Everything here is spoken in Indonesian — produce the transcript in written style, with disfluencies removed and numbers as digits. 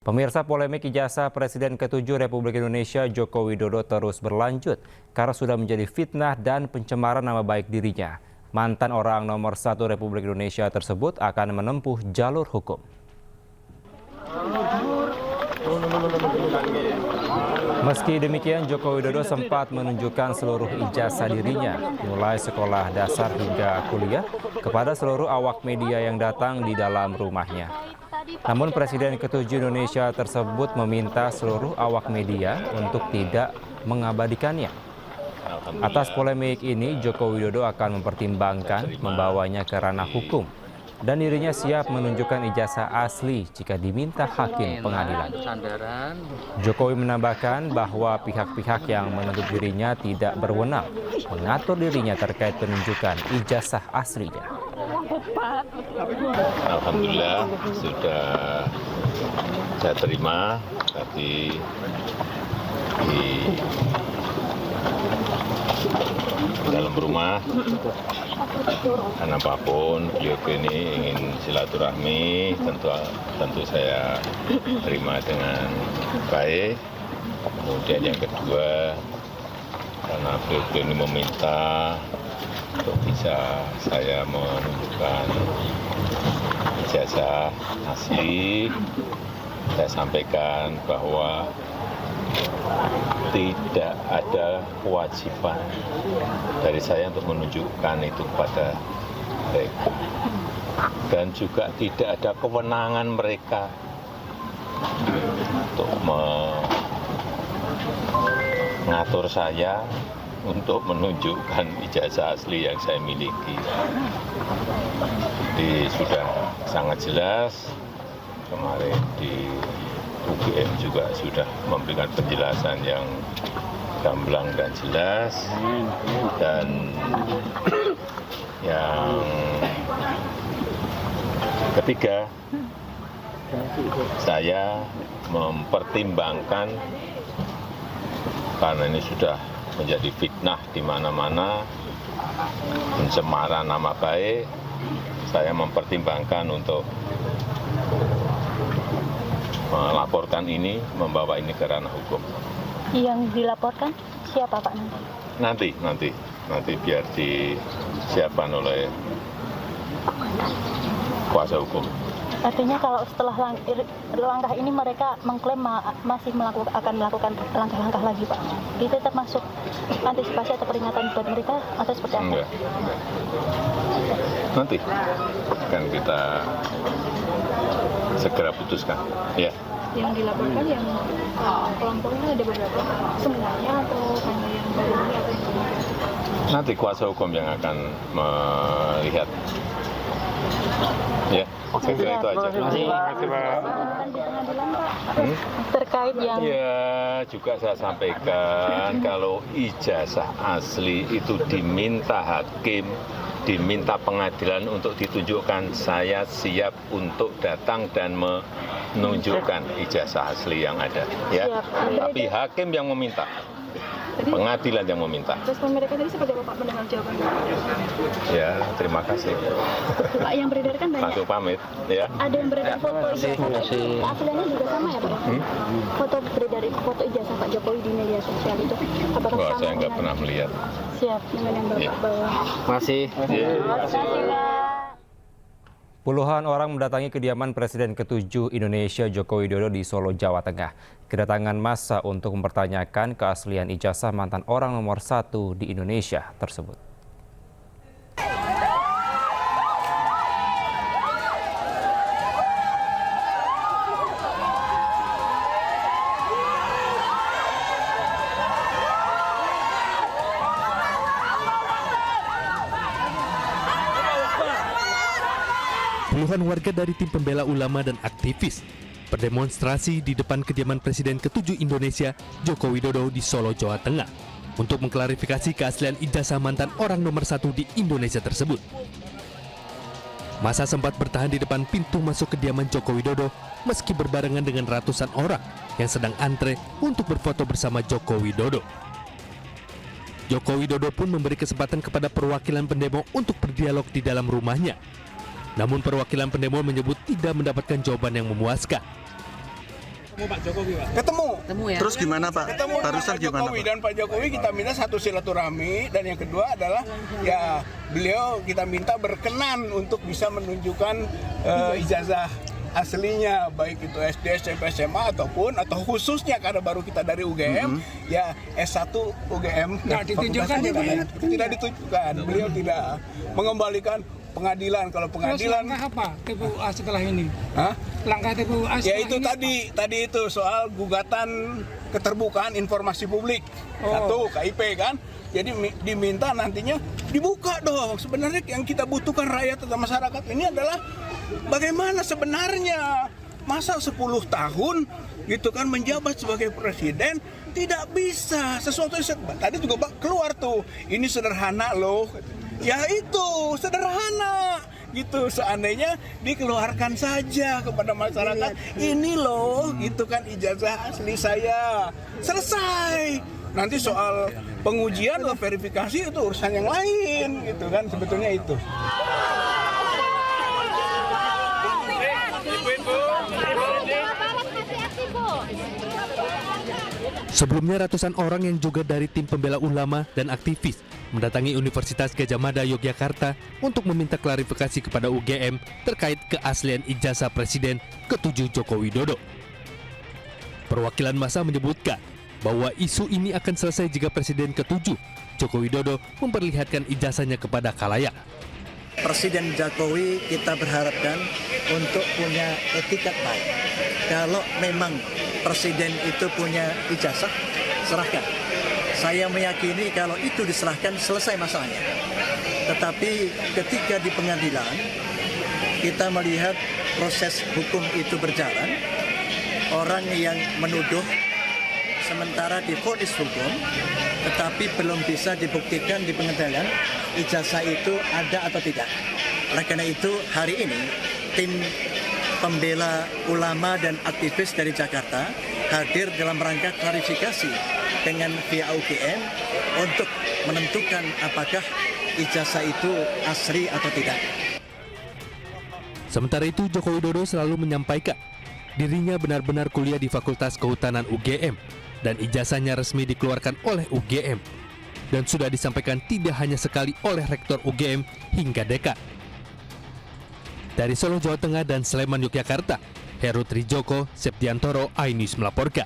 Pemirsa, polemik ijazah Presiden ke-7 Republik Indonesia Joko Widodo terus berlanjut karena sudah menjadi fitnah dan pencemaran nama baik dirinya. Mantan orang nomor 1 Republik Indonesia tersebut akan menempuh jalur hukum. Meski demikian, Joko Widodo sempat menunjukkan seluruh ijazah dirinya, mulai sekolah dasar hingga kuliah, kepada seluruh awak media yang datang di dalam rumahnya. Namun Presiden ke-7 Indonesia tersebut meminta seluruh awak media untuk tidak mengabadikannya. Atas polemik ini, Joko Widodo akan mempertimbangkan membawanya ke ranah hukum dan dirinya siap menunjukkan ijazah asli jika diminta hakim pengadilan. Jokowi menambahkan bahwa pihak-pihak yang menuntut dirinya tidak berwenang mengatur dirinya terkait penunjukan ijazah aslinya. Alhamdulillah sudah saya terima tadi di dalam rumah, karena apapun beliau ini ingin silaturahmi, tentu saya terima dengan baik. Kemudian yang kedua, karena beliau ini meminta untuk bisa saya menunjukkan ijazah asli, saya sampaikan bahwa tidak ada kewajiban dari saya untuk menunjukkan itu kepada mereka, dan juga tidak ada kewenangan mereka untuk mengatur saya untuk menunjukkan ijazah asli yang saya miliki. Jadi sudah sangat jelas, kemarin di UGM juga sudah memberikan penjelasan yang gamblang dan jelas, dan yang ketiga, saya mempertimbangkan karena ini sudah menjadi fitnah di mana-mana, pencemaran nama baik, saya mempertimbangkan untuk melaporkan ini, membawa ini ke ranah hukum. Yang dilaporkan siapa Pak nanti? Nanti biar disiapkan oleh kuasa hukum. Artinya kalau setelah langkah ini mereka mengklaim masih akan melakukan langkah-langkah lagi Pak. Itu termasuk antisipasi atau peringatan buat mereka atau seperti apa? Enggak. Nanti kan kita segera putuskan. Ya. Yang dilaporkan yang kelompoknya ada beberapa, semuanya atau hanya yang baru ini atau yang baru? Nanti kuasa hukum yang akan melihat. Ya, saya kira itu aja. Terkait yang ya, juga saya sampaikan kalau ijazah asli itu diminta hakim, diminta pengadilan untuk ditunjukkan, saya siap untuk datang dan menunjukkan ijazah asli yang ada. Ya, tapi hakim yang meminta, pengadilan yang meminta. Respon mereka tadi seperti apa Pak mendengar jawaban? Ya, terima kasih. Pak, yang beredar kan banyak. Langsung pamit. Ya. Ada yang beredar foto ijazah, aslinya juga sama ya Pak? Foto beredar, foto ijazah Pak Jokowi di media sosial itu, apakah Wah, sama? saya nggak pernah melihat. siap. Dengan yang Bapak bawa. Masih. Puluhan orang mendatangi kediaman Presiden ke-7 Indonesia Joko Widodo di Solo, Jawa Tengah. Kedatangan massa untuk mempertanyakan keaslian ijazah mantan orang nomor 1 di Indonesia tersebut. Puluhan warga dari tim pembela ulama dan aktivis berdemonstrasi di depan kediaman Presiden ke-7 Indonesia Joko Widodo di Solo, Jawa Tengah untuk mengklarifikasi keaslian ijazah mantan orang nomor 1 di Indonesia tersebut. Massa sempat bertahan di depan pintu masuk kediaman Joko Widodo meski berbarengan dengan ratusan orang yang sedang antre untuk berfoto bersama Joko Widodo. Joko Widodo pun memberi kesempatan kepada perwakilan pendemo untuk berdialog di dalam rumahnya. Namun perwakilan pendemo menyebut tidak mendapatkan jawaban yang memuaskan. Ketemu ya. Terus gimana Pak? ketemu dengan Barusan Pak gimana Jokowi Pak? dan Pak Jokowi kita minta satu silaturahmi, dan yang kedua adalah ya beliau kita minta berkenan untuk bisa menunjukkan ijazah aslinya, baik itu SD, SMP, SMA atau khususnya karena baru kita dari UGM, ya S1 UGM. Nah, ditunjukkan tidak ditunjukkan. Beliau tidak mengembalikan pengadilan. Kalau pengadilan langkah apa TPUA setelah ini? Hah? Langkah TPUA Ya itu tadi itu soal gugatan keterbukaan informasi publik. Satu KIP kan. Jadi diminta nantinya dibuka dong. Sebenarnya yang kita butuhkan rakyat atau masyarakat ini adalah bagaimana sebenarnya masa 10 tahun gitu kan menjabat sebagai presiden tidak bisa sesuatu tadi juga keluar tuh ini sederhana loh. Ya itu sederhana gitu, seandainya dikeluarkan saja kepada masyarakat ini loh gitu kan ijazah asli saya, selesai. Nanti soal pengujian atau verifikasi itu urusan yang lain gitu kan, sebetulnya itu. Sebelumnya ratusan orang yang juga dari tim pembela ulama dan aktivis mendatangi Universitas Gadjah Mada Yogyakarta untuk meminta klarifikasi kepada UGM terkait keaslian ijazah Presiden ke-7 Joko Widodo. Perwakilan massa menyebutkan bahwa isu ini akan selesai jika Presiden ke-7 Joko Widodo memperlihatkan ijazahnya kepada khalayak. Presiden Jokowi kita berharapkan untuk punya etikat baik. Kalau memang Presiden itu punya ijazah, serahkan. Saya meyakini kalau itu diserahkan selesai masalahnya. Tetapi ketika di pengadilan kita melihat proses hukum itu berjalan, orang yang menuduh sementara divonis hukum, tetapi belum bisa dibuktikan di pengadilan ijazah itu ada atau tidak. Oleh karena itu hari ini tim pembela ulama dan aktivis dari Jakarta hadir dalam rangka klarifikasi dengan pihak UGM untuk menentukan apakah ijazah itu asli atau tidak. Sementara itu Joko Widodo selalu menyampaikan dirinya benar-benar kuliah di Fakultas Kehutanan UGM dan ijazahnya resmi dikeluarkan oleh UGM dan sudah disampaikan tidak hanya sekali oleh Rektor UGM hingga dekan. Dari Solo, Jawa Tengah dan Sleman, Yogyakarta, Heru Trijoko, Septiantoro, iNews melaporkan.